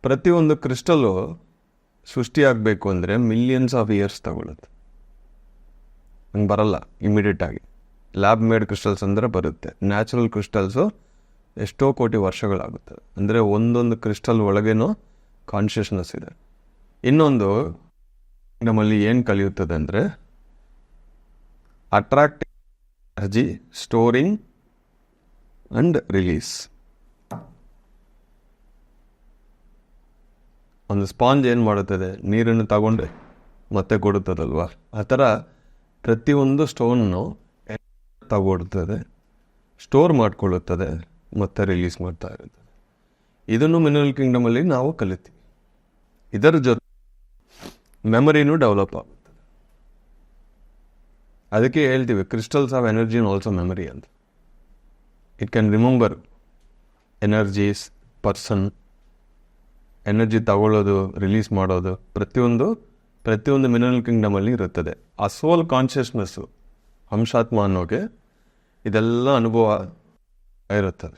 ಪ್ರತಿಯೊಂದು ಕ್ರಿಸ್ಟಲ್ಲು ಸೃಷ್ಟಿಯಾಗಬೇಕು ಅಂದರೆ millions of years ತಗೊಳುತ್ತೆ. ಹಂಗೆ ಬರಲ್ಲ ಇಮಿಡಿಯೇಟಾಗಿ. ಲ್ಯಾಬ್ ಮೇಡ್ ಕ್ರಿಸ್ಟಲ್ಸ್ ಅಂದರೆ ಬರುತ್ತೆ. ನ್ಯಾಚುರಲ್ ಕ್ರಿಸ್ಟಲ್ಸು ಎಷ್ಟೋ ಕೋಟಿ ವರ್ಷಗಳಾಗುತ್ತೆ. ಅಂದರೆ ಒಂದೊಂದು ಕ್ರಿಸ್ಟಲ್ ಒಳಗೇನೋ ಕಾನ್ಷಿಯಸ್ನೆಸ್ ಇದೆ. ಇನ್ನೊಂದು ನಮ್ಮಲ್ಲಿ ಏನು ಕಲಿಯುತ್ತದೆ ಅಂದರೆ attracting energy, storing and release. ಒಂದು ಸ್ಪಾಂಜ್ ಏನು ಮಾಡುತ್ತದೆ, ನೀರನ್ನು ತಗೊಂಡು ಮತ್ತೆ ಕೊಡುತ್ತದಲ್ವ, ಆ ಥರ ಪ್ರತಿಯೊಂದು ಸ್ಟೋನನ್ನು ತಗೊಳ್ತದೆ, ಸ್ಟೋರ್ ಮಾಡಿಕೊಳ್ಳುತ್ತದೆ, ಮತ್ತೆ ರಿಲೀಸ್ ಮಾಡ್ತಾ ಇರುತ್ತದೆ. ಇದನ್ನು ಮಿನರಲ್ ಕಿಂಗ್ಡಮಲ್ಲಿ ನಾವು ಕಲಿತೀವಿ. ಇದರ ಜೊತೆ ಮೆಮರಿನೂ ಡೆವಲಪ್ ಆಗುತ್ತದೆ. ಅದಕ್ಕೆ ಹೇಳ್ತೀವಿ crystals of energy and also memory ಅಂತ. It can remember energies, person, energy ತಗೊಳ್ಳೋದು, ರಿಲೀಸ್ ಮಾಡೋದು, ಪ್ರತಿಯೊಂದು ಮಿನರಲ್ ಕಿಂಗ್ಡಮಲ್ಲಿ ಇರುತ್ತದೆ. ಆ ಸೋಲ್ ಕಾನ್ಷಿಯಸ್ನೆಸ್ಸು, ಅಂಶಾತ್ಮ ಅನ್ನೋಗೆ ಇದೆಲ್ಲ ಅನುಭವ ಇರುತ್ತದೆ.